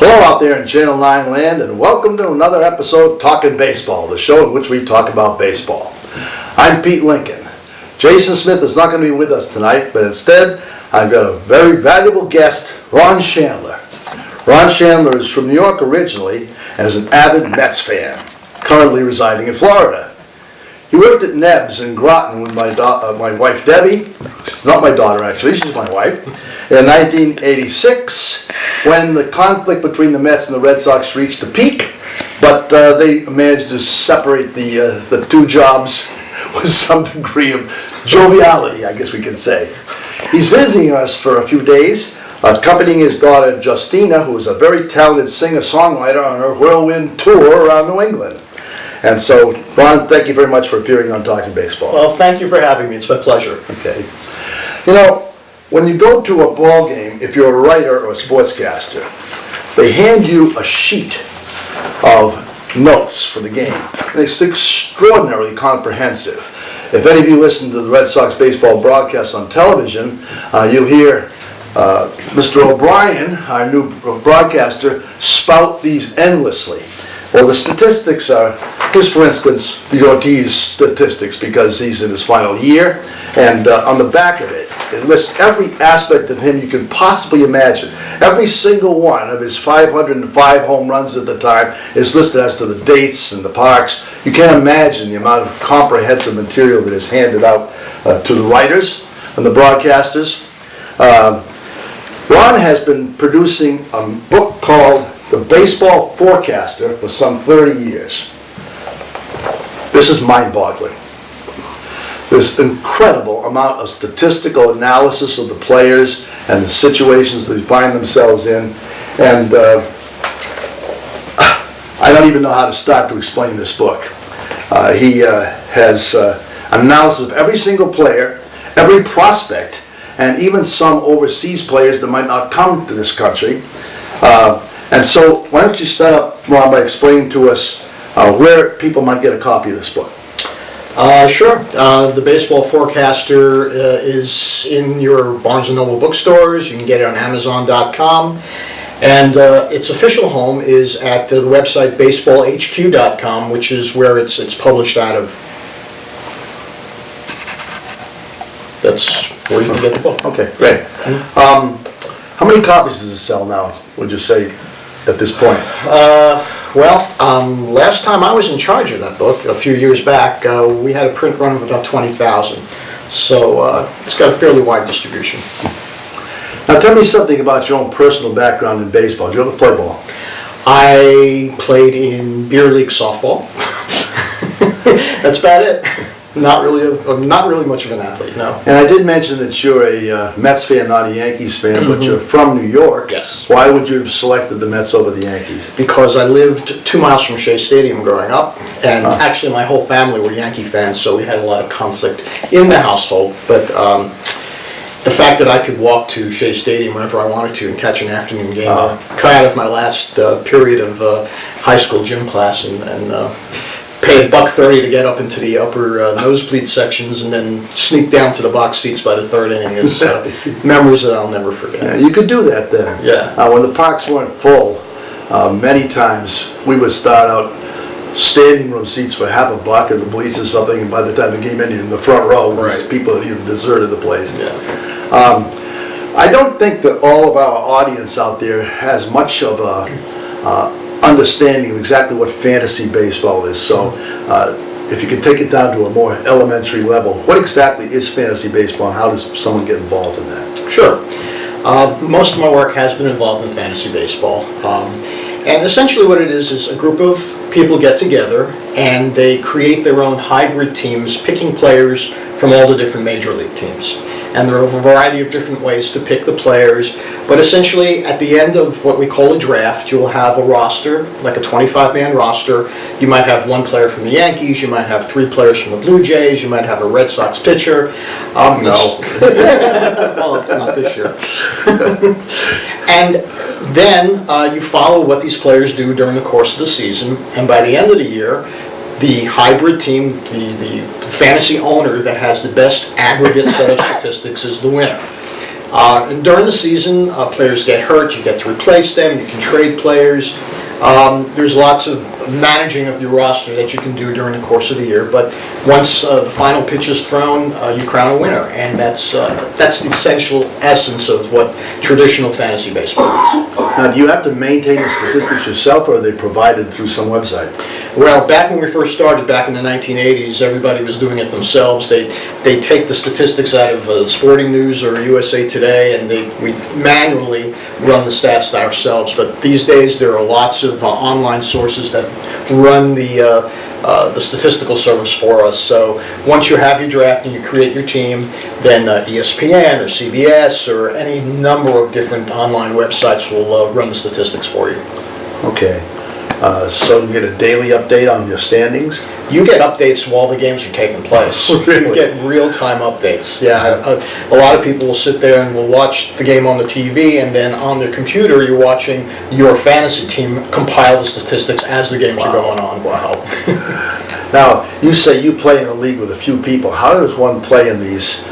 Hello out there in Channel 9 land, and welcome to another episode of Talkin' Baseball, the show in which we talk about baseball. I'm Pete Lincoln. Jason Smith is not going to be with us tonight, but instead I've got a very valuable guest, Ron Shandler. Ron Shandler is from New York originally and is an avid Mets fan, currently residing in Florida. He worked at Neb's in Groton with my wife Debbie, not my daughter actually, she's my wife, in 1986 when the conflict between the Mets and the Red Sox reached a peak, but they managed to separate the two jobs with some degree of joviality, I guess we could say. He's visiting us for a few days, accompanying his daughter Justina, who is a very talented singer-songwriter on her whirlwind tour around New England. And so, Ron, thank you very much for appearing on Talkin' Baseball. Well, thank you for having me. It's my pleasure. Okay. You know, when you go to a ball game, if you're a writer or a sportscaster, they hand you a sheet of notes for the game. It's extraordinarily comprehensive. If any of you listen to the Red Sox baseball broadcast on television, you'll hear Mr. O'Brien, our new broadcaster, spout these endlessly. Well, the statistics are, here's for instance, the Ortiz statistics because he's in his final year, and on the back of it, it lists every aspect of him you could possibly imagine. Every single one of his 505 home runs at the time is listed as to the dates and the parks. You can't imagine the amount of comprehensive material that is handed out to the writers and the broadcasters. Ron has been producing a book called The Baseball Forecaster for some 30 years. This is mind-boggling. This incredible amount of statistical analysis of the players and the situations they find themselves in, and I don't even know how to start to explain this book. He has analysis of every single player, every prospect, and even some overseas players that might not come to this country. And so, why don't you start up, Ron, by explaining to us where people might get a copy of this book? Sure. The Baseball Forecaster is in your Barnes & Noble bookstores. You can get it on Amazon.com. And its official home is at the website baseballhq.com, which is where it's published out of. That's where you can get the book. Okay, great. How many copies does it sell now, would you say, at this point? Last time I was in charge of that book, a few years back, we had a print run of about 20,000. So it's got a fairly wide distribution. Now tell me something about your own personal background in baseball. Did you ever play ball? I played in beer league softball. That's about it. Not really much of an athlete, no. And I did mention that you're a Mets fan, not a Yankees fan, but you're from New York. Yes. Why would you have selected the Mets over the Yankees? Because I lived 2 miles from Shea Stadium growing up, and actually my whole family were Yankee fans, so we had a lot of conflict in the household. But the fact that I could walk to Shea Stadium whenever I wanted to and catch an afternoon game, cut out of my last period of high school gym class and paid $1.30 to get up into the upper nosebleed sections and then sneak down to the box seats by the third inning. Is memories that I'll never forget. Yeah, you could do that then. Yeah. When the parks weren't full, many times we would start out standing room seats for half $1 at the bleachers or something, and by the time the game ended in the front row, people had even deserted the place. Yeah. I don't think that all of our audience out there has much of a understanding of exactly what fantasy baseball is. So if you could take it down to a more elementary level, what exactly is fantasy baseball, and how does someone get involved in that? Sure. Most of my work has been involved in fantasy baseball. And essentially what it is a group of people get together and they create their own hybrid teams, picking players from all the different major league teams. And there are a variety of different ways to pick the players, but essentially at the end of what we call a draft, you'll have a roster, like a 25-man roster. You might have one player from the Yankees, you might have 3 players from the Blue Jays, you might have a Red Sox pitcher. No. Well, not this year. And then you follow what these players do during the course of the season, and by the end of the year, the hybrid team, the fantasy owner that has the best aggregate set of statistics is the winner. And during the season, players get hurt, you get to replace them, you can trade players. There's lots of managing of your roster that you can do during the course of the year, but once the final pitch is thrown, you crown a winner, and that's the essential essence of what traditional fantasy baseball is. Now, do you have to maintain the statistics yourself, or are they provided through some website? Well, back when we first started, back in the 1980s, everybody was doing it themselves. They take the statistics out of Sporting News or USA Today, and we manually run the stats ourselves. But these days, there are lots of online sources that run the statistical service for us. So once you have your draft and you create your team, then ESPN or CBS or any number of different online websites will run the statistics for you. Okay. So you get a daily update on your standings? You get updates while the games are taking place. Really? You get real-time updates. Yeah, a lot of people will sit there and will watch the game on the TV, and then on their computer you're watching your fantasy team compile the statistics as the games are going on. Wow. Now, you say you play in a league with a few people. How does one play in these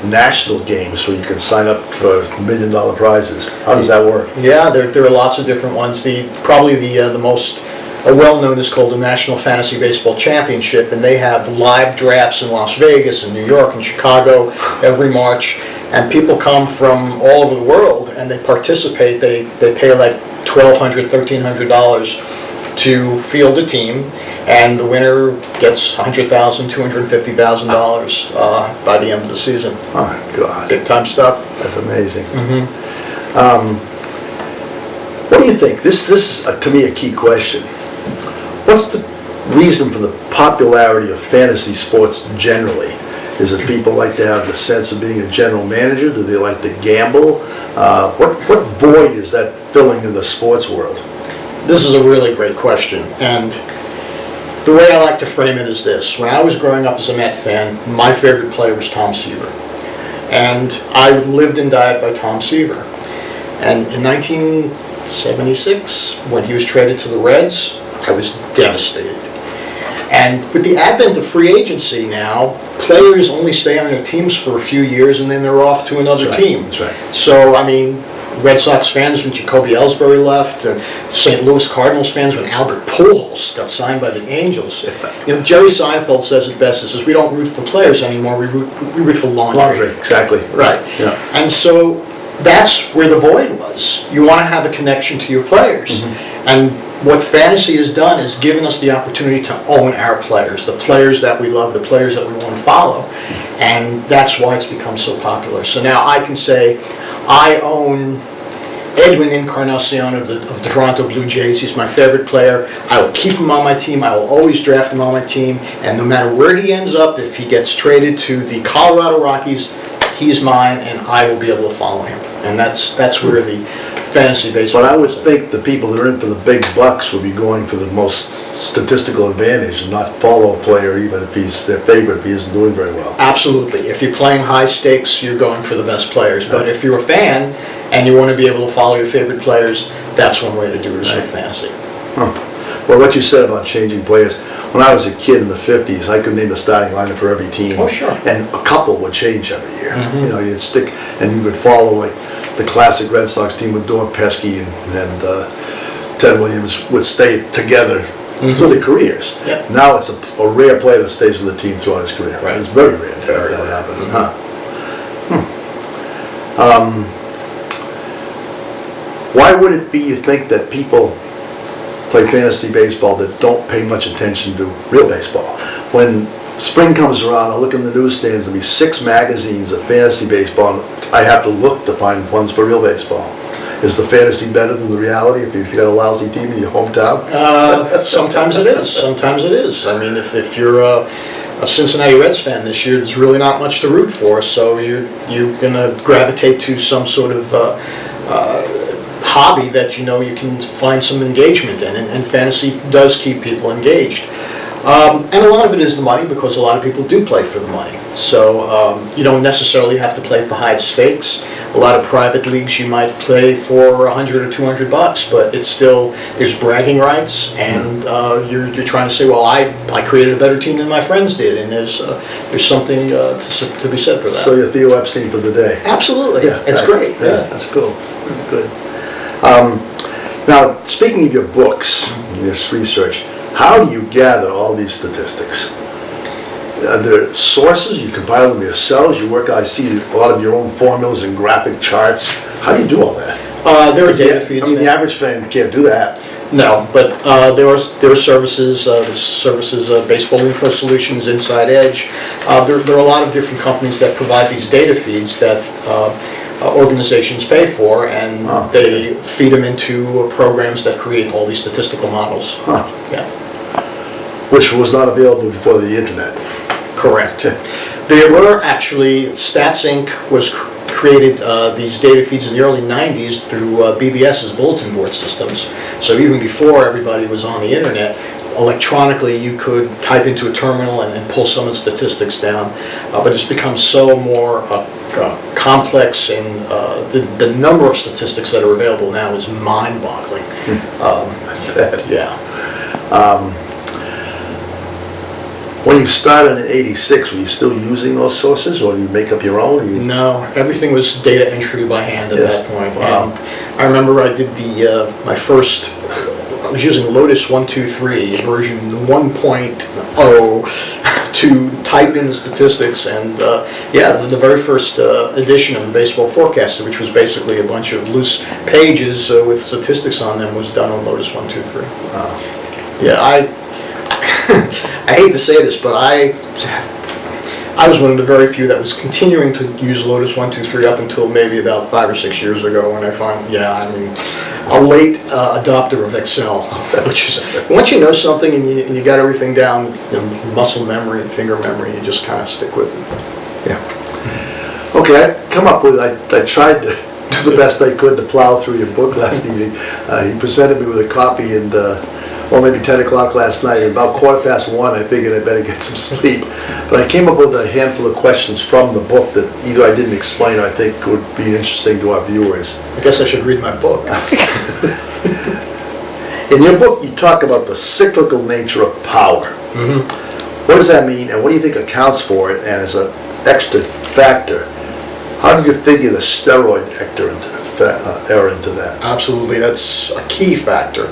national games where you can sign up for $1 million prizes? How does that work? Yeah, there are lots of different ones. Probably the most well-known is called the National Fantasy Baseball Championship, and they have live drafts in Las Vegas and New York and Chicago every March, and people come from all over the world and they participate. They pay like $1,200, $1,300 to field a team, and the winner gets $100,000, $250,000 by the end of the season. Oh, God. Big time stuff. That's amazing. Mm-hmm. What do you think? This is, to me, a key question. What's the reason for the popularity of fantasy sports generally? Is it people like to have the sense of being a general manager? Do they like to gamble? What void is that filling in the sports world? This is a really great question, and the way I like to frame it is this. When I was growing up as a Met fan, my favorite player was Tom Seaver, and I lived and died by Tom Seaver. And in 1976, when he was traded to the Reds, I was devastated. And with the advent of free agency now, players only stay on their teams for a few years and then they're off to another team. That's right. So, I mean, Red Sox fans when Jacoby Ellsbury left, St. Louis Cardinals fans when Albert Pujols got signed by the Angels. You know, Jerry Seinfeld says it best. He says, we don't root for players anymore, we root for laundry. Laundry, exactly. Right. Yeah. And so that's where the void was. You want to have a connection to your players. Mm-hmm. And what fantasy has done is given us the opportunity to own our players, the players that we love, the players that we want to follow. And that's why it's become so popular. So now I can say, I own Edwin Encarnacion of the Toronto Blue Jays. He's my favorite player. I will keep him on my team. I will always draft him on my team. And no matter where he ends up, if he gets traded to the Colorado Rockies, he's mine, and I will be able to follow him. And that's where the fantasy baseball. But I would think the people that are in for the big bucks would be going for the most statistical advantage and not follow a player even if he's their favorite, if he isn't doing very well. Absolutely. If you're playing high stakes, you're going for the best players. But if you're a fan and you want to be able to follow your favorite players, that's one way to do it with fantasy. Huh. Well, what you said about changing players, when I was a kid in the 50s, I could name a starting lineup for every team. Oh, sure. And a couple would change every year. Mm-hmm. You know, you'd stick, and you would follow like the classic Red Sox team with Dorr Pesky and Ted Williams would stay together through their careers. Yep. Now it's a rare player that stays with the team throughout his career. Right. It's very rare to have that happen. Why would it be, you think, that people play fantasy baseball that don't pay much attention to real baseball. When spring comes around, I look in the newsstands, there'll be 6 magazines of fantasy baseball, and I have to look to find ones for real baseball. Is the fantasy better than the reality if you've got a lousy team in your hometown? Sometimes it is. Sometimes it is. I mean, if you're a Cincinnati Reds fan this year, there's really not much to root for, so you're going to gravitate to some sort of hobby that you know you can find some engagement in, and fantasy does keep people engaged. And a lot of it is the money, because a lot of people do play for the money. So you don't necessarily have to play for high stakes. A lot of private leagues you might play for $100 or $200, but it's still, there's bragging rights, and you're trying to say, well, I created a better team than my friends did, and there's something to be said for that. So you're Theo Epstein for the day. Absolutely. Yeah, it's great. Yeah, that's cool. Good. Now, speaking of your books, and your research, how do you gather all these statistics? Are there sources? You compile them yourselves? You work, I see a lot of your own formulas and graphic charts. How do you do all that? There are data feeds. I mean, the average fan can't do that. No, but there are services. There's services, Baseball Info Solutions, Inside Edge. There are a lot of different companies that provide these data feeds that organizations pay for, and they feed them into programs that create all these statistical models. Huh. Yeah. Which was not available before the internet. Correct. There were actually, Stats Inc. was created these data feeds in the early 90s through BBS's bulletin board systems. So even before everybody was on the internet, electronically you could type into a terminal and pull some of the statistics down. But it's become so more complex, and the number of statistics that are available now is mind-boggling. Yeah. When you started in '86, were you still using those sources, or you make up your own? No, everything was data entry by hand at that point. Wow. And I remember I did my first. I was using Lotus 123 version 1.0 to type in the statistics, and the very first edition of the Baseball Forecaster, which was basically a bunch of loose pages with statistics on them, was done on Lotus 123. Wow. Yeah, I hate to say this, but I was one of the very few that was continuing to use Lotus 123 up until maybe about 5 or 6 years ago, when I found, a late adopter of Excel, which is, once you know something and you got everything down, muscle memory and finger memory, you just kind of stick with it. Yeah. Okay, I tried to do the best I could to plow through your book last evening. He presented me with a copy, and maybe 10 o'clock last night. About 1:15, I figured I'd better get some sleep. But I came up with a handful of questions from the book that either I didn't explain or I think would be interesting to our viewers. I guess I should read my book. In your book, you talk about the cyclical nature of power. Mm-hmm. What does that mean, and what do you think accounts for it? And as an extra factor, how do you figure the steroid error into that? Absolutely, that's a key factor.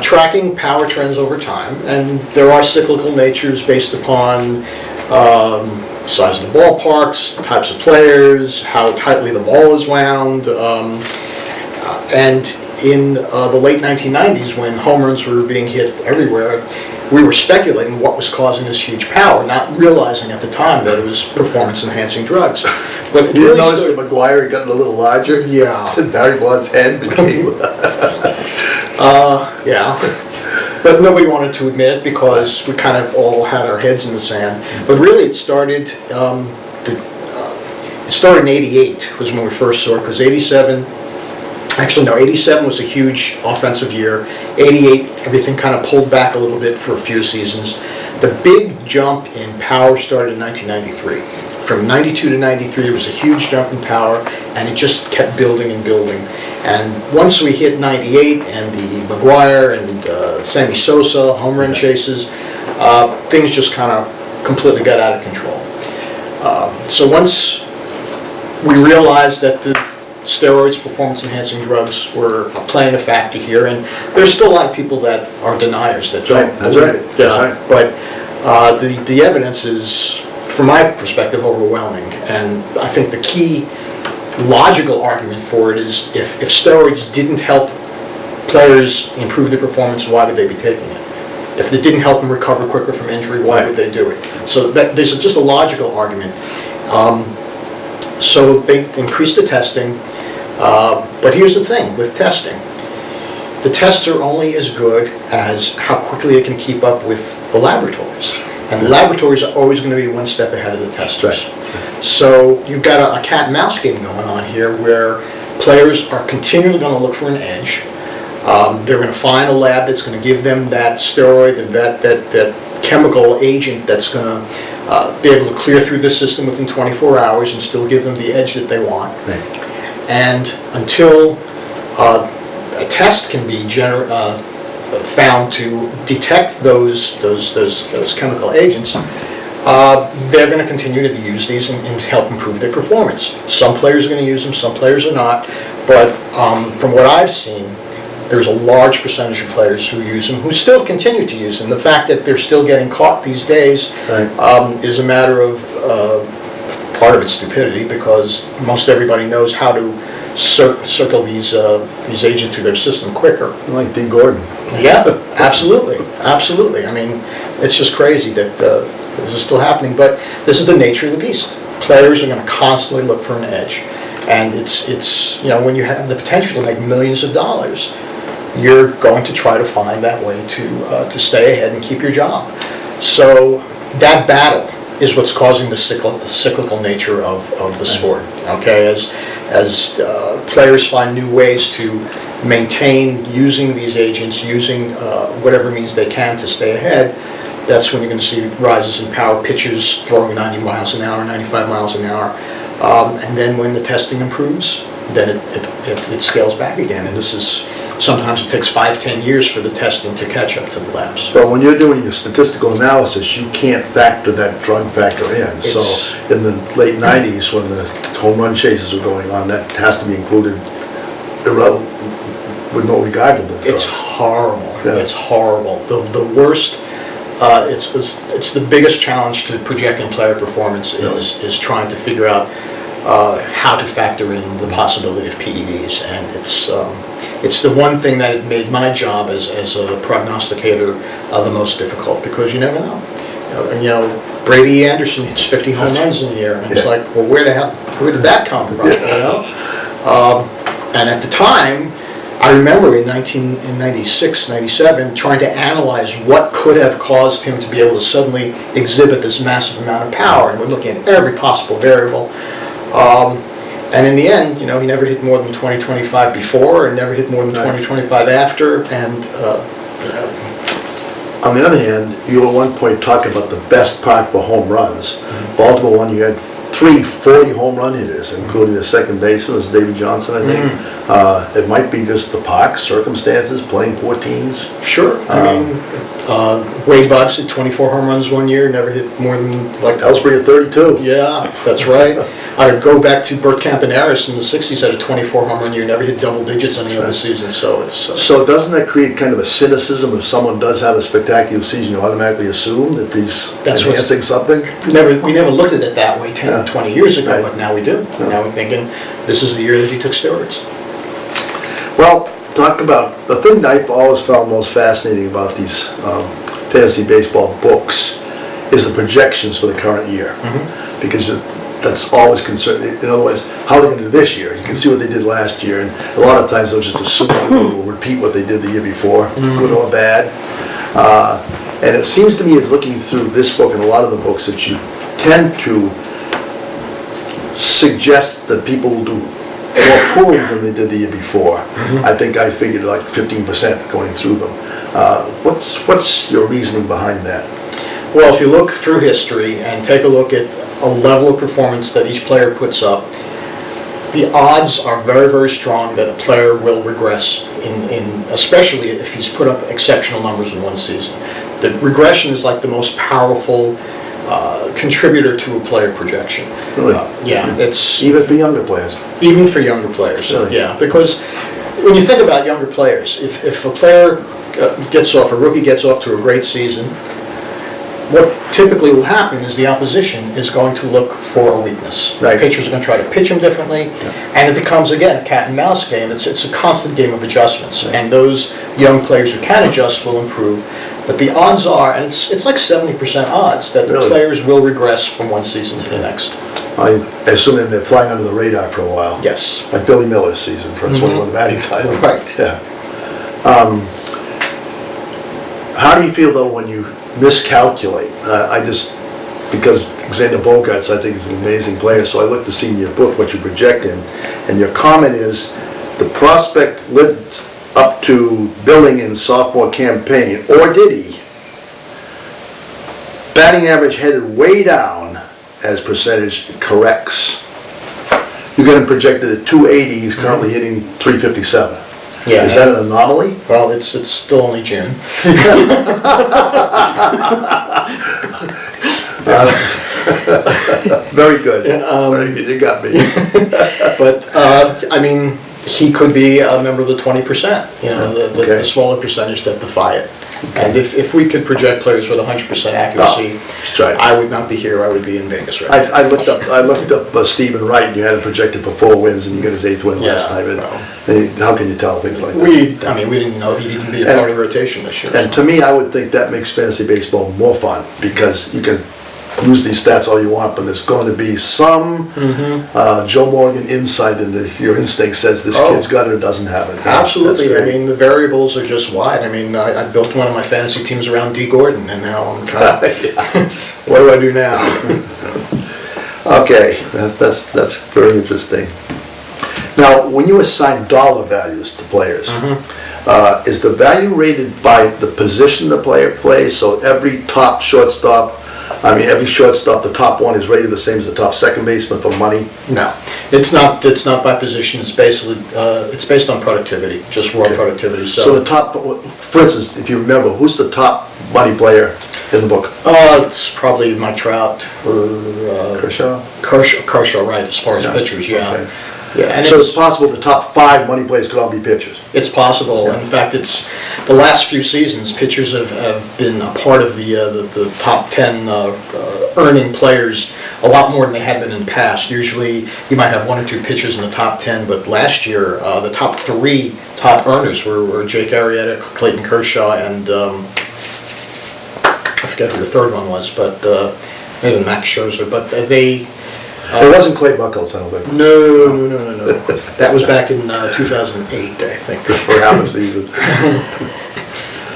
Tracking power trends over time, and there are cyclical natures based upon size of the ballparks, types of players, how tightly the ball is wound, and in the late 1990s, when home runs were being hit everywhere, we were speculating what was causing this huge power, not realizing at the time that it was performance-enhancing drugs. But you notice that McGuire got a little larger? Yeah. Barry Bonds' head became... yeah. But nobody wanted to admit it, because we kind of all had our heads in the sand. But really it started, in '88 was when we first saw it, because '87 was a huge offensive year. '88, everything kind of pulled back a little bit for a few seasons. The big jump in power started in 1993. From 92 to 93, there was a huge jump in power, and it just kept building and building. And once we hit 98 and the McGuire and Sammy Sosa home run chases, things just kind of completely got out of control. So once we realized that the steroids, performance-enhancing drugs, were playing a factor here, and there's still a lot of people that are deniers that don't. That's right. But the evidence is, from my perspective, overwhelming, and I think the key logical argument for it is if steroids didn't help players improve their performance, why would they be taking it? If it didn't help them recover quicker from injury, why would they do it? So there's just a logical argument. So they increased the testing, but here's the thing with testing. The tests are only as good as how quickly it can keep up with the laboratories. And the laboratories are always going to be one step ahead of the testers. So you've got a cat and mouse game going on here where players are continually going to look for an edge. They're going to find a lab that's going to give them that steroid and that chemical agent that's going to be able to clear through the system within 24 hours and still give them the edge that they want. Right. And until a test can be found to detect those chemical agents, they're going to continue to use these and help improve their performance. Some players are going to use them, some players are not. But from what I've seen, there's a large percentage of players who use them, who still continue to use them. The fact that they're still getting caught these days is a matter of, part of it's stupidity, because most everybody knows how to circle these agents through their system quicker. Like D. Gordon. Yeah, absolutely. Absolutely. I mean, it's just crazy that this is still happening, but this is the nature of the beast. Players are going to constantly look for an edge. And it's when you have the potential to make millions of dollars, you're going to try to find that way to stay ahead and keep your job. So that battle is what's causing the cyclical nature of the sport. Okay, as players find new ways to maintain using these agents, using whatever means they can to stay ahead, that's when you're going to see rises in power, pitchers throwing 90 miles an hour, 95 miles an hour. And then when the testing improves, then it scales back again. And sometimes it takes 5-10 years for the testing to catch up to the labs. But when you're doing your statistical analysis, you can't factor that drug factor in. So in the late 90s, when the home run chases were going on, that has to be included with no regard to the drug. It's horrible. Yeah. It's horrible. The worst. It's the biggest challenge to projecting player performance is trying to figure out how to factor in the possibility of PEDs, and it's the one thing that made my job as a prognosticator the most difficult, because you never know. Brady Anderson hits 50 home runs in a year, and it's like, well, where did that come from? And at the time, I remember in 96, 97, trying to analyze what could have caused him to be able to suddenly exhibit this massive amount of power, and we're looking at every possible variable. And in the end, he never hit more than 20-25 before, and never hit more than 20-25 after. And on the other hand, you were at one point talking about the best park for home runs. Baltimore won. You had 3 40 home run hitters, including the second baseman, was David Johnson, I think. It might be just the park, circumstances, playing 14s. Sure. Wade Boggs hit 24 home runs one year, never hit more than Ellsbury at 32. Yeah, that's right. I go back to Bert Campaneris in the 60s, had a 24 home run year, never hit double digits any other season. So it's so doesn't that create kind of a cynicism if someone does have a spectacular season? You automatically assume that he's enhancing something. We never looked at it that way 10, 20 years ago, but now we do. Now we're thinking this is the year that he took steroids. Well, talk about the thing that I've always found most fascinating about these fantasy baseball books is the projections for the current year, because that's always concerning. In other words, how are they going to do this year? You can see what they did last year, and a lot of times they'll just assume they will repeat what they did the year before, good or bad. And it seems to me, as looking through this book and a lot of the books, that you tend to suggest that people will do more poorly than they did the year before. I think I figured like 15% going through them. What's your reasoning behind that? Well, if you look through history and take a look at a level of performance that each player puts up, the odds are very, very strong that a player will regress, especially if he's put up exceptional numbers in one season. The regression is like the most powerful contributor to a player projection. Really? Yeah, it's even for younger players. Even for younger players. Really? Yeah, because when you think about younger players, if a player a rookie gets off to a great season, what typically will happen is the opposition is going to look for a weakness. Right. Pitchers are going to try to pitch them differently, and it becomes, again, a cat and mouse game. It's a constant game of adjustments, and those young players who can adjust will improve. But the odds are, and it's like 70% odds, that the players will regress from one season to the next. I assume that they're flying under the radar for a while. Yes. Like Billy Miller's season for when he won the batting title. Right. Yeah. How do you feel, though, when you miscalculate? Because Xander Bogaerts, I think, is an amazing player, so I looked to see in your book what you project him, and your comment is, the prospect lived up to billing in sophomore campaign, or did he? Batting average headed way down as percentage corrects. You got him projected at 280, he's currently hitting 357. Yeah. Is that an anomaly? Well, it's still only June. Very good. Very good. You got me. But I mean, he could be a member of the 20%. The smaller percentage that defy it. And if we could project players with 100% accuracy, I would not be here. I would be in Vegas right now. I looked up Stephen Wright, and you had him projected for 4 wins, and you got his 8th win last time. And how can you tell things like that? We didn't know he'd even be a part of the rotation this year. And to me, I would think that makes fantasy baseball more fun, because you can use these stats all you want, but there's going to be some Joe Morgan insight into your instinct says this kid's got it or doesn't have it. Absolutely. I mean, the variables are just wide. I mean, I built one of my fantasy teams around D. Gordon, and now I'm trying to... What do I do now? Okay, that's very interesting. Now, when you assign dollar values to players, is the value rated by the position the player plays? So every top shortstop, every shortstop, the top one is rated the same as the top second baseman for money? No, it's not. It's not by position. It's basically it's based on productivity, just raw productivity. So the top, for instance, if you remember, who's the top money player in the book? It's probably Mike Trout or Kershaw. Kershaw, right? As far as pitchers, yeah. Okay. Yeah, and so it's possible the top 5 money players could all be pitchers? It's possible. In fact, it's the last few seasons, pitchers have been a part of the top 10 earning players a lot more than they had been in the past. Usually, you might have 1 or 2 pitchers in the top 10, but last year, the top 3 top earners were Jake Arrieta, Clayton Kershaw, and I forget who the third one was, but maybe Max Scherzer. But they... it wasn't Clay Buchholz, I don't think. No. That was back in 2008, I think. For half a season.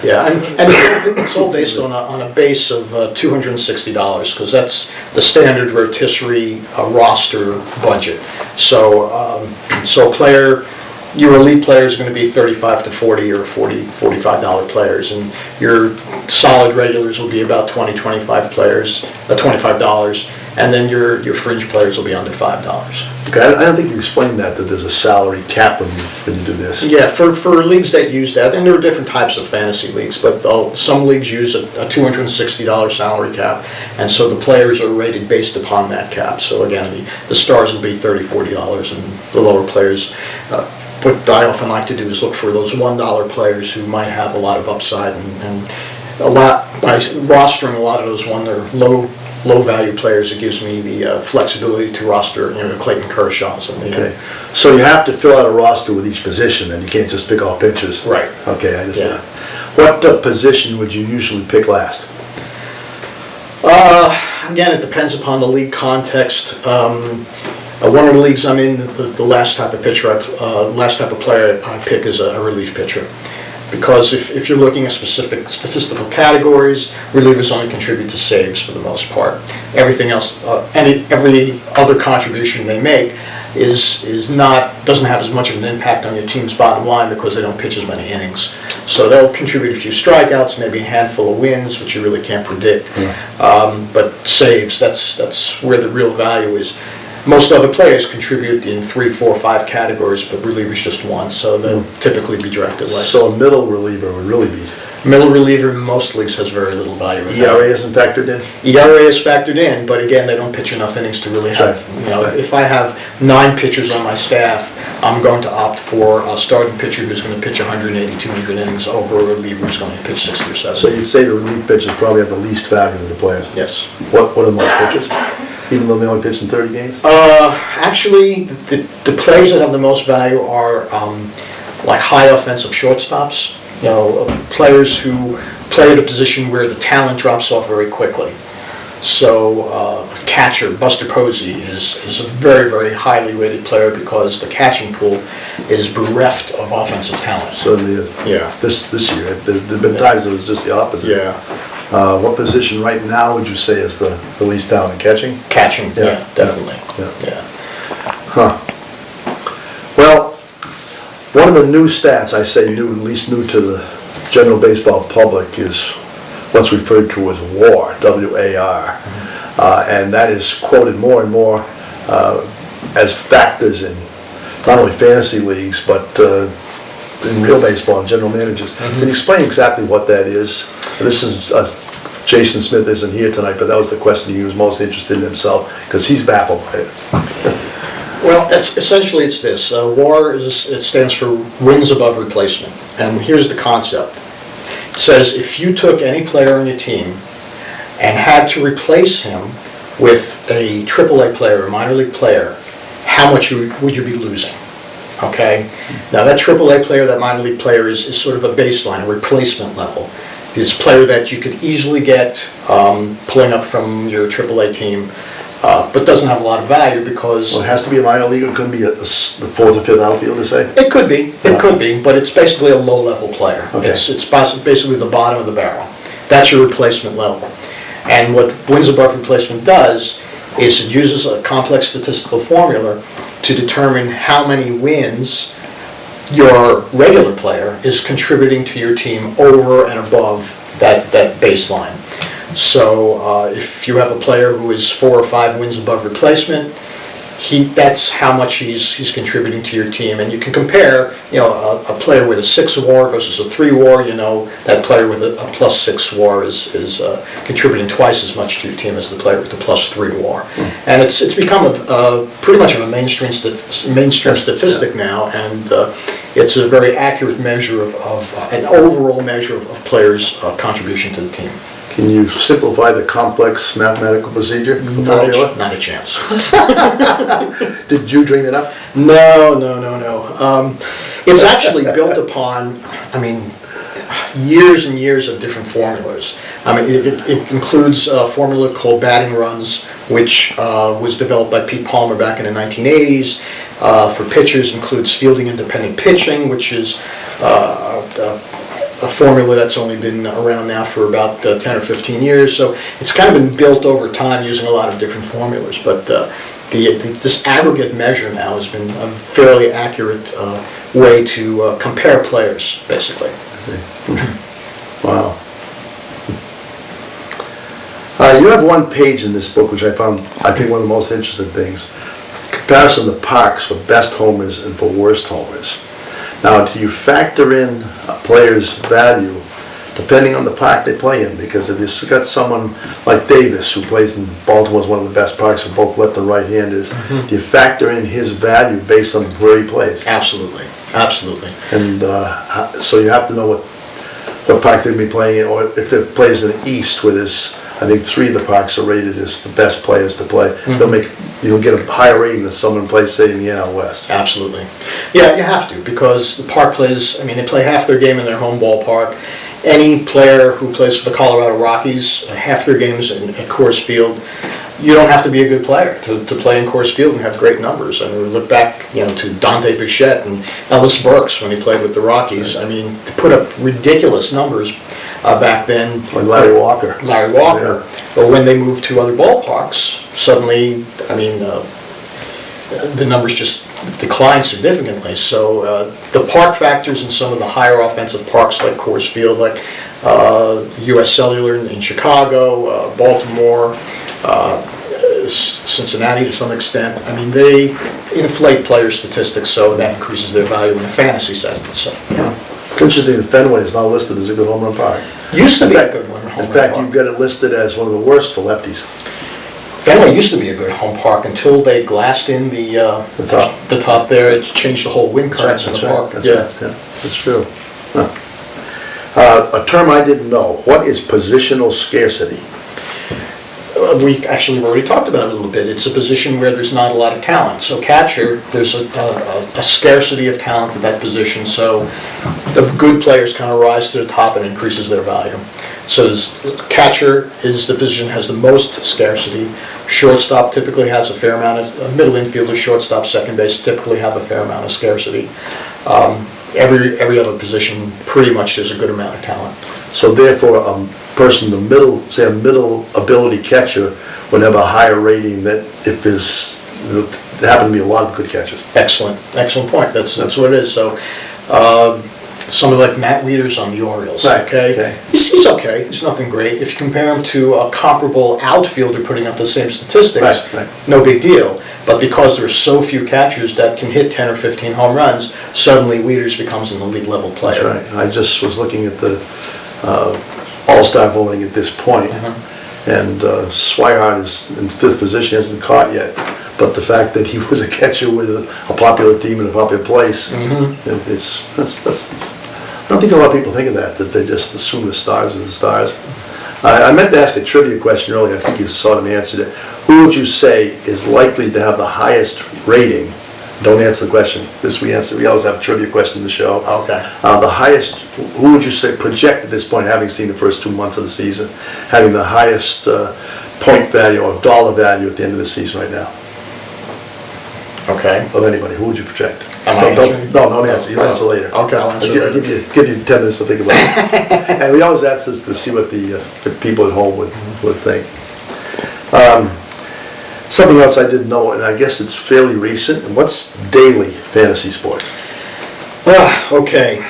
Yeah, and it's all based on a base of $260, because that's the standard rotisserie roster budget. So, your elite player is going to be $35 to $40 or $45 players, and your solid regulars will be about $20 $25, and then your fringe players will be under $5. Okay, I don't think you explained that there's a salary cap when you do this. Yeah, for leagues that use that, and there are different types of fantasy leagues, but some leagues use a $260 salary cap, and so the players are rated based upon that cap. So again, the stars will be $30, $40, and the lower players. What I often like to do is look for those $1 players who might have a lot of upside, and by rostering a lot of those low value players, it gives me the flexibility to roster Clayton Kershaw. So you have to fill out a roster with each position, and you can't just pick all pitchers. Right. Okay, I understand. Yeah. What position would you usually pick last? Again, it depends upon the league context. One of the leagues I'm in, the last type of player I pick is a relief pitcher. Because if you're looking at specific statistical categories, relievers only contribute to saves for the most part. Everything else, every other contribution they make doesn't have as much of an impact on your team's bottom line, because they don't pitch as many innings. So they'll contribute a few strikeouts, maybe a handful of wins, which you really can't predict. But saves, that's where the real value is. Most other players contribute in 3, 4, 5 categories, but relievers just 1, so they'll typically be directed less. So a middle reliever would really be Middle reliever in most leagues has very little value. ERA isn't factored in? ERA is factored in, but again, they don't pitch enough innings to really have, if I have 9 pitchers on my staff, I'm going to opt for a starting pitcher who's going to pitch 180, 200 innings over a reliever who's going to pitch 60 or 70. So you'd say the relief pitchers probably have the least value of the players? Yes. What are the most pitchers? Even though they only pitch in 30 games? Actually, the players that have the most value are like high offensive shortstops. Players who play at a position where the talent drops off very quickly. So catcher, Buster Posey, is a very, very highly rated player because the catching pool is bereft of offensive talent. Certainly is. Yeah. This year, there's been times it was just the opposite. Yeah. What position right now would you say is the least talent? Catching? Catching, yeah, definitely. Yeah. Huh. Well, one of the new stats, I say new, at least new to the general baseball public, is what's referred to as WAR, W-A-R. And that is quoted more and more as factors in not only fantasy leagues, but in real baseball and general managers. Can you explain exactly what that is? This is Jason Smith isn't here tonight, but that was the question he was most interested in himself, because he's baffled by it. Well, essentially it's this. WAR it stands for wins above replacement. And here's the concept. It says if you took any player on your team and had to replace him with a AAA player, a minor league player, how much would you be losing? Okay? Now that AAA player, that minor league player is sort of a baseline, a replacement level. It's a player that you could easily get pulling up from your AAA team, but doesn't have a lot of value because... Well, it has to be a minor league. It couldn't be the 4th or 5th outfielder, say? It could be. It could be, but it's basically a low-level player. Okay. It's basically the bottom of the barrel. That's your replacement level. And what wins above replacement does is it uses a complex statistical formula to determine how many wins your regular player is contributing to your team over and above that baseline. So if you have a player who is 4 or 5 wins above replacement, that's how much he's contributing to your team. And you can compare, a player with a 6 WAR versus a 3 WAR. That player with a +6 WAR is contributing twice as much to your team as the player with the +3 WAR. And it's become pretty much of a mainstream statistic now, and it's a very accurate measure of an overall measure of players' contribution to the team. Can you simplify the complex mathematical procedure? Not a chance. Did you dream it up? No. It's actually built upon, years and years of different formulas. It includes a formula called batting runs, which was developed by Pete Palmer back in the 1980s. For pitchers, includes fielding independent pitching, which is a formula that's only been around now for about 10 or 15 years. So it's kind of been built over time using a lot of different formulas. But this aggregate measure now has been a fairly accurate way to compare players, basically. Wow. You have one page in this book, which I found, I think, one of the most interesting things. Comparison of parks for best homers and for worst homers. Now, do you factor in a player's value depending on the park they play in? Because if you've got someone like Davis, who plays in Baltimore, is one of the best parks for both left and right-handers, do you factor in his value based on where he plays? Absolutely. And so you have to know what park they'll be playing in, or if it plays in the East, where there's, I think, 3 of the parks are rated as the best players to play. You'll get a higher rating than someone plays, say, in the NL West. Absolutely. Yeah, you have to, because the park plays, they play half their game in their home ballpark. Any player who plays for the Colorado Rockies, half their games at Coors Field. You don't have to be a good player to play in Coors Field and have great numbers. We look back, to Dante Bichette and Ellis Burks when he played with the Rockies. To put up ridiculous numbers back then. Like Larry Walker. Yeah. But when they moved to other ballparks, suddenly, the numbers just declined significantly. So the park factors in some of the higher offensive parks like Coors Field, like U.S. Cellular in Chicago, Baltimore, Cincinnati to some extent, they inflate player statistics, so that increases their value in the fantasy sense. So, It's interesting that Fenway is now listed as a good home run park. Used to be a good one. In fact, you've got it listed as one of the worst for lefties. Fenway used to be a good home park until they glassed in the top there. It changed the whole wind currents in the park. That's true. Huh. A term I didn't know. What is positional scarcity? We actually have already talked about it a little bit. It's a position where there's not a lot of talent. So catcher, there's a scarcity of talent at that position. So the good players kind of rise to the top and increases their value. So catcher is the position has the most scarcity. Shortstop typically has a fair amount of middle infielder, shortstop, second base typically have a fair amount of scarcity. Every other position pretty much there's a good amount of talent. So therefore, a person, a middle ability catcher, would have a higher rating than if there happen to be a lot of good catchers. Excellent point. That's what it is. So somebody like Matt Wieters on the Orioles. Right. Okay. He's okay. He's nothing great. If you compare him to a comparable outfielder putting up the same statistics, right. No big deal. But because there are so few catchers that can hit 10 or 15 home runs, suddenly Wieters becomes an elite level player. That's right. I just was looking at the All-Star voting at this point, and Swihart is in 5th position, hasn't caught yet. But the fact that he was a catcher with a popular team in a popular place, I don't think a lot of people think of that they just assume the stars are the stars. I meant to ask a trivia question earlier. I think you sort of answered it. Who would you say is likely to have the highest rating? Don't answer the question. We always have a trivia question in the show. Okay. The highest, who would you say, project at this point, having seen the first 2 months of the season, having the highest point value or dollar value at the end of the season right now? Okay. Of anybody, who would you project? Don't answer. You'll answer later. Okay, I'll answer I'll give you 10 minutes to think about it. And we always ask this to see what the people at home would think. Something else I didn't know, and I guess it's fairly recent. And what's daily fantasy sports? Okay.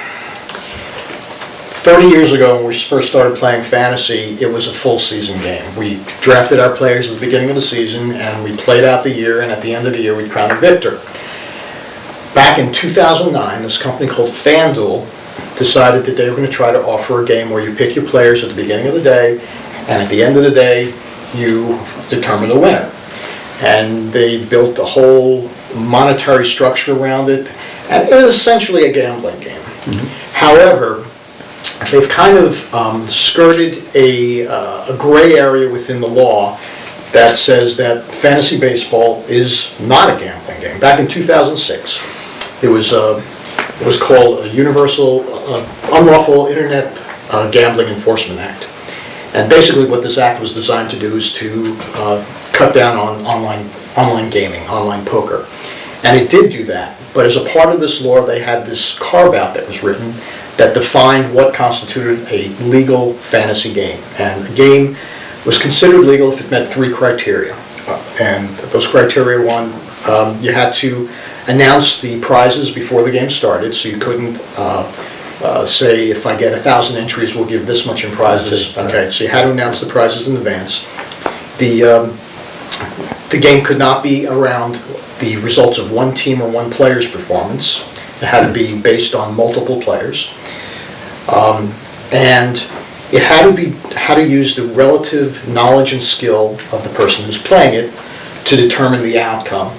30 years ago when we first started playing fantasy, it was a full season game. We drafted our players at the beginning of the season, and we played out the year, and at the end of the year, we'd crown a victor. Back in 2009, this company called FanDuel decided that they were going to try to offer a game where you pick your players at the beginning of the day, and at the end of the day, you determine the winner. And they built a whole monetary structure around it, and it was essentially a gambling game. However, they've kind of skirted a gray area within the law that says that fantasy baseball is not a gambling game. Back in 2006, it was called a Universal Unlawful Internet Gambling Enforcement Act. And basically what this act was designed to do is to cut down on online gaming, online poker. And it did do that. But as a part of this law, they had this carve-out that was written that defined what constituted a legal fantasy game. And a game was considered legal if it met 3 criteria. And those criteria, one, you had to announce the prizes before the game started, so you couldn't say, if I get 1,000 entries, we'll give this much in prizes. Okay, so you had to announce the prizes in advance. The game could not be around the results of one team or one player's performance. It had to be based on multiple players. And it had to use the relative knowledge and skill of the person who's playing it to determine the outcome,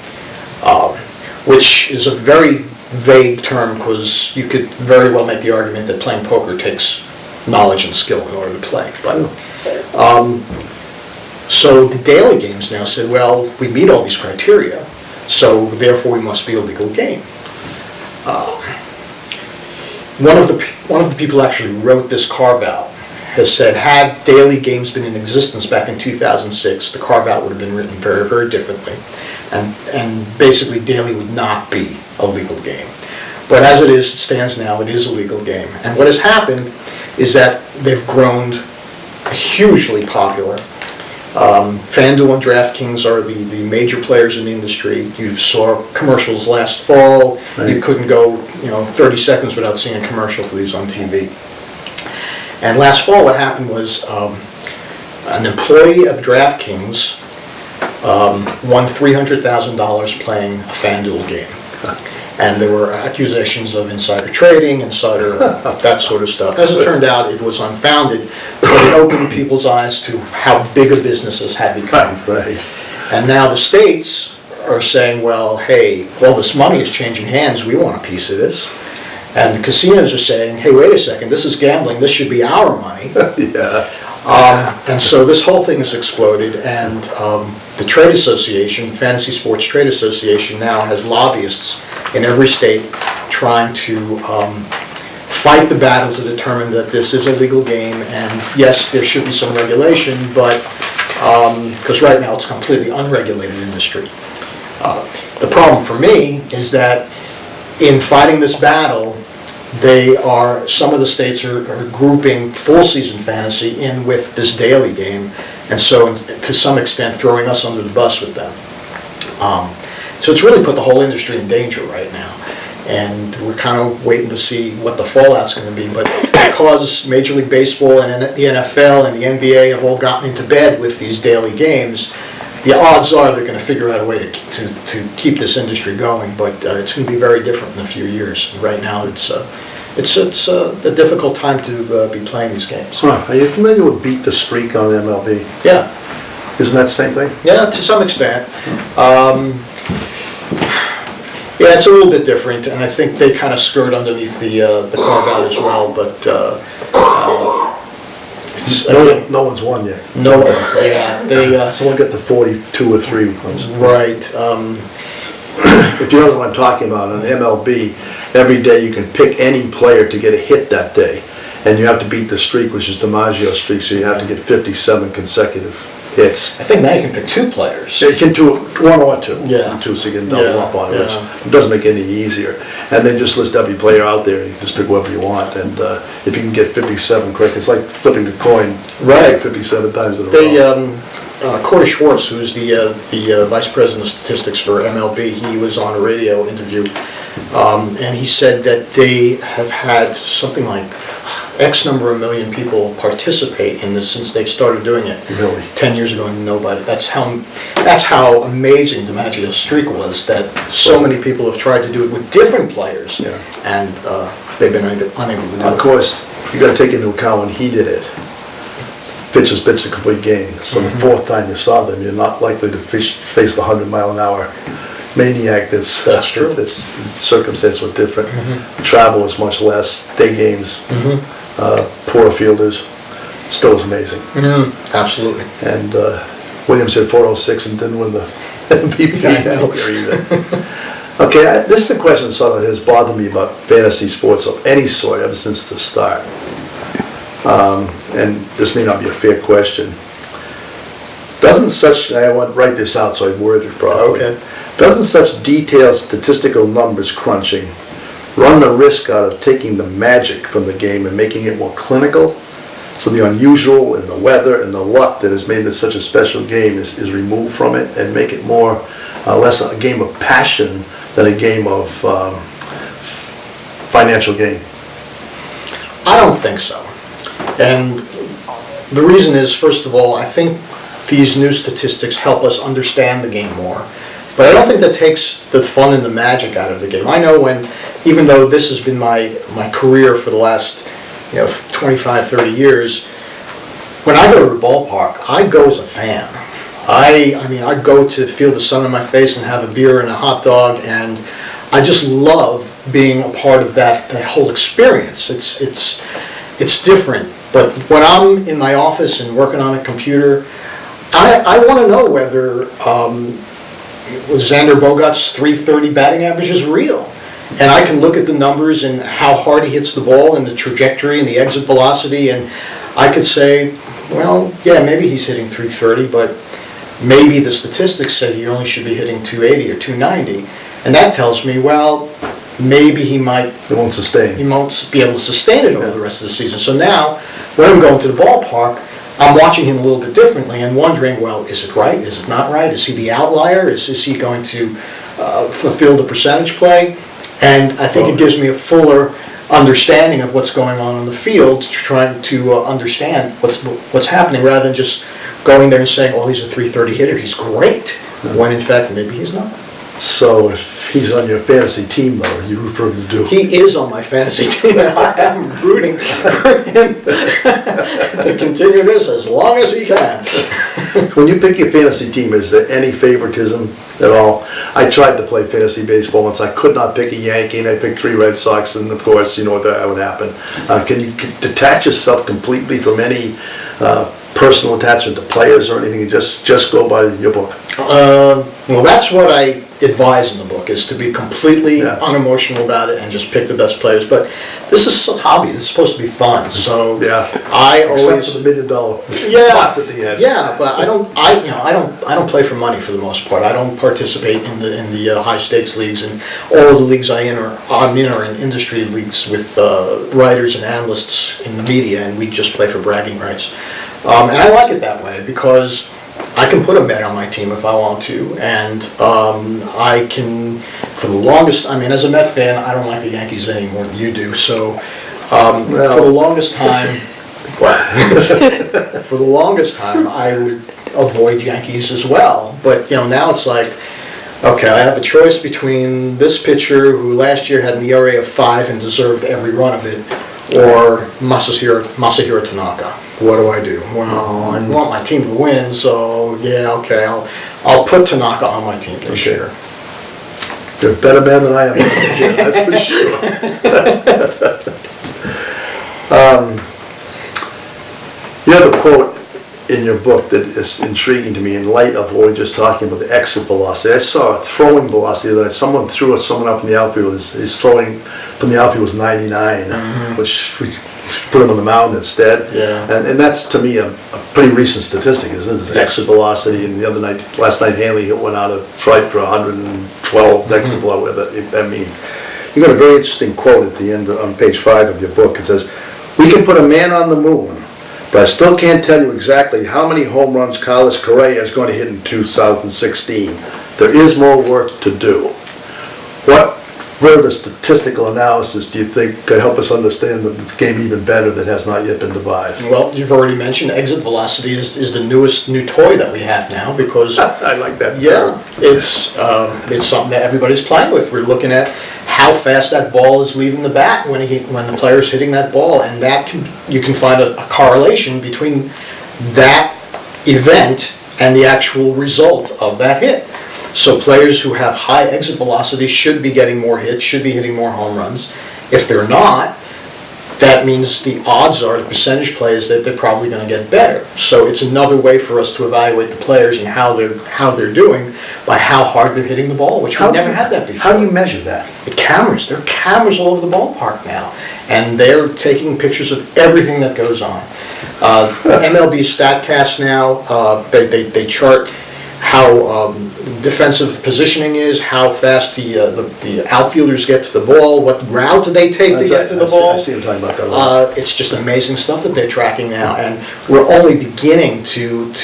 which is a very vague term because you could very well make the argument that playing poker takes knowledge and skill in order to play. But so the daily games now said, well, we meet all these criteria, so therefore we must be a legal game. One of the people who actually wrote this carve-out has said, had daily games been in existence back in 2006, the carve-out would have been written very, very differently. And basically daily would not be a legal game. But as it stands now, it is a legal game. And what has happened is that they've grown hugely popular. FanDuel and DraftKings are the major players in the industry. You saw commercials last fall. Right. You couldn't go 30 seconds without seeing a commercial for these on TV. And last fall what happened was an employee of DraftKings won $300,000 playing a FanDuel game. And there were accusations of insider trading, that sort of stuff. As it turned out, it was unfounded, but it opened people's eyes to how big a businesses had become. Right. And now the states are saying, well, hey, all this money is changing hands. We want a piece of this. And the casinos are saying, hey, wait a second, this is gambling. This should be our money. Yeah. And so this whole thing has exploded, and the trade association, Fantasy Sports Trade Association, now has lobbyists in every state trying to fight the battle to determine that this is a legal game, and yes, there should be some regulation, but because right now it's a completely unregulated industry. The problem for me is that in fighting this battle, some of the states are grouping full season fantasy in with this daily game, and so to some extent throwing us under the bus with them. So it's really put the whole industry in danger right now, and we're kind of waiting to see what the fallout's going to be. But because Major League Baseball and the NFL and the NBA have all gotten into bed with these daily games, the odds are they're going to figure out a way to keep this industry going, but it's going to be very different in a few years. Right now, it's a difficult time to be playing these games. Huh. Are you familiar with Beat the Streak on MLB? Yeah. Isn't that the same thing? Yeah, to some extent. Yeah, it's a little bit different, and I think they kind of skirt underneath the carve-out as well, but no one's won yet. No one. Yeah, Someone get to 42 or 3 once. Right. If you know what I'm talking about, on MLB, every day you can pick any player to get a hit that day, and you have to beat the streak, which is DiMaggio's streak, so you have to get 57 consecutive hits. I think now you can pick 2 players. Yeah, you can do 1 or 2. Yeah. 2, so you can double up on it, which doesn't make it any easier. And then just list every player out there, and you just pick whoever you want. And if you can get 57 correct, it's like flipping the coin right 57 times in a row. Corey Schwartz, who's the vice president of statistics for MLB, he was on a radio interview, and he said that they have had something like X number of million people participate in this since they've started doing it. Really? 10 years ago, nobody. That's how amazing DiMaggio's streak was, that so many people have tried to do it with different players, and they've been unable to do it. Of course, you got to take into account when he did it. Pitchers pitched a complete game. So the 4th time you saw them, you're not likely to face the 100-mile-an-hour maniac. That's true. This circumstances were different. Travel was much less. Day games, poor fielders. Still was amazing. Absolutely. And Williams hit 406 and didn't win the MVP either. Okay, this is a question sort of has bothered me about fantasy sports of any sort ever since the start. And this may not be a fair question. I want to write this out so I word it properly. Okay. Doesn't such detailed statistical numbers crunching run the risk out of taking the magic from the game and making it more clinical? So the unusual and the weather and the luck that has made this such a special game is removed from it, and make it more less a game of passion than a game of financial gain? I don't think so. And the reason is, first of all, I think these new statistics help us understand the game more. But I don't think that takes the fun and the magic out of the game. I know even though this has been my career for the last 25, 30 years, when I go to the ballpark, I go as a fan. I go to feel the sun on my face and have a beer and a hot dog, and I just love being a part of that whole experience. It's different. But when I'm in my office and working on a computer, I want to know whether Xander Bogaerts' .330 batting average is real. And I can look at the numbers and how hard he hits the ball and the trajectory and the exit velocity, and I could say, well, yeah, maybe he's hitting .330, but maybe the statistics say he only should be hitting .280 or .290. And that tells me, well, maybe he won't sustain. He won't be able to sustain it over the rest of the season. So now, when I'm going to the ballpark, I'm watching him a little bit differently and wondering, well, is it right? Is it not right? Is he the outlier? Is he going to fulfill the percentage play? And I think it gives me a fuller understanding of what's going on the field, trying to understand what's happening, rather than just going there and saying, oh, he's a .330 hitter, he's great, when in fact maybe he's not. So if He's on your fantasy team, though. You root for him to do. He is on my fantasy team, and I am rooting for him to continue this as long as he can. When you pick your fantasy team, is there any favoritism at all? I tried to play fantasy baseball once. I could not pick a Yankee, and I picked 3 Red Sox, and of course, you know that would happen. Can you detach yourself completely from any personal attachment to players or anything, and just go by your book? Well, that's what I advise in the book, is to be completely unemotional about it and just pick the best players. But this is a hobby. This is supposed to be fun. So I always Except for the $1 million yeah, at the end. yeah. But I don't play for money for the most part. I don't participate in the high stakes leagues, and all of the leagues I'm in are in industry leagues with writers and analysts in the media, and we just play for bragging rights. And I like it that way because I can put a Met on my team if I want to, and I can, for the longest, as a Met fan, I don't like the Yankees any more than you do, so for the longest time, for the longest time, I would avoid Yankees as well, but now it's like, okay, I have a choice between this pitcher who last year had an ERA of 5 and deserved every run of it, or Masahiro Tanaka. What do I do? Well, I want my team to win, so okay, I'll put Tanaka on my team this year. You're a better man than I am, that's for sure. You have a quote in your book that is intriguing to me in light of what we were just talking about, the exit velocity. I saw a throwing velocity that someone threw someone up from the outfield. His throwing from the outfield was 99, which we put him on the mound instead. Yeah. And that's, to me, a pretty recent statistic, isn't it? The exit velocity. And last night, Hanley hit one out of Tripe for 112 exit velocity. You got a very interesting quote at the end on page 5 of your book. It says, "We can put a man on the moon, but I still can't tell you exactly how many home runs Carlos Correa is going to hit in 2016. There is more work to do." What further statistical analysis do you think could help us understand the game even better that has not yet been devised? Well, you've already mentioned exit velocity is the new toy that we have now, because I like that. Yeah, it's something that everybody's playing with. We're looking at how fast that ball is leaving the bat when the player's hitting that ball, and you can find a correlation between that event and the actual result of that hit. So players who have high exit velocity should be getting more hits, should be hitting more home runs. If they're not, that means the odds are, the percentage play is that they're probably going to get better. So it's another way for us to evaluate the players and how they're doing by how hard they're hitting the ball, which we've never had that before. How do you measure that? The cameras. There are cameras all over the ballpark now, and they're taking pictures of everything that goes on. MLB StatCast now, they chart how defensive positioning is, how fast the outfielders get to the ball, what route do they take to get to the ball. I see what you're talking about that a lot. It's just amazing stuff that they're tracking now, and we're only beginning to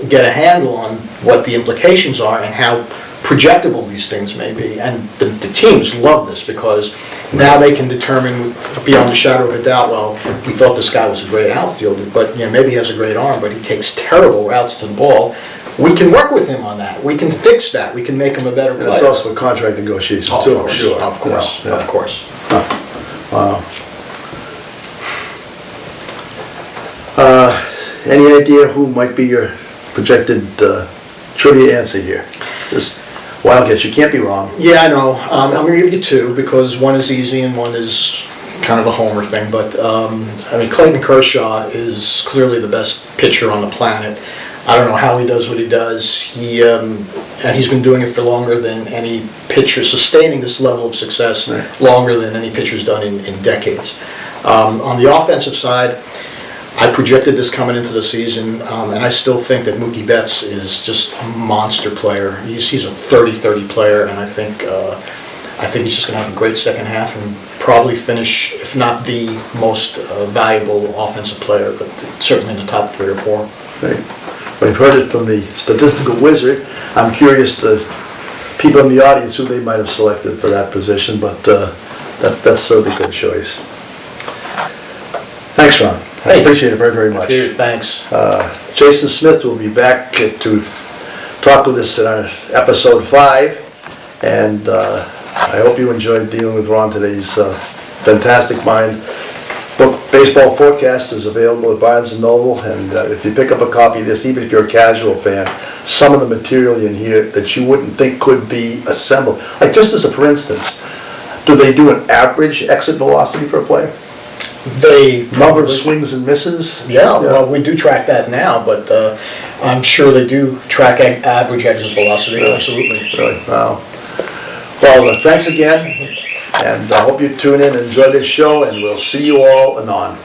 get a handle on what the implications are and how projectable these things may be. And the teams love this because now they can determine beyond a shadow of a doubt, well, we thought this guy was a great outfielder, but maybe he has a great arm, but he takes terrible routes to the ball. We can work with him on that. We can fix that. We can make him a better player. And it's also a contract negotiation, too, I'm sure. Of course, of course. Wow. Any idea who might be your projected trivia answer here? This Wildcats, you can't be wrong. Yeah, I know. I'm going to give you 2 because one is easy and one is kind of a homer thing. But Clayton Kershaw is clearly the best pitcher on the planet. I don't know how he does what he does. And he's been doing it for longer than any pitcher, sustaining this level of success longer than any pitcher's done in decades. On the offensive side, I projected this coming into the season, and I still think that Mookie Betts is just a monster player. He's a 30-30 player, and I think he's just going to have a great second half and probably finish, if not the most valuable offensive player, but certainly in the top 3 or 4. Right. We've heard it from the statistical wizard. I'm curious the people in the audience who they might have selected for that position, but that's certainly a good choice. Thanks, Ron. I appreciate it very, very much. Thanks. Jason Smith will be back to talk with us in our episode 5. And I hope you enjoyed dealing with Ron today. He's a fantastic mind. Book Baseball Forecast is available at Barnes & Noble, and if you pick up a copy of this, even if you're a casual fan, some of the material in here that you wouldn't think could be assembled. Like just as a for instance, do they do an average exit velocity for a player? Number of swings and misses? Yeah, well, we do track that now, but I'm sure they do track average exit velocity, absolutely. Really? Wow. Well, thanks again, and I hope you tune in and enjoy this show, and we'll see you all anon.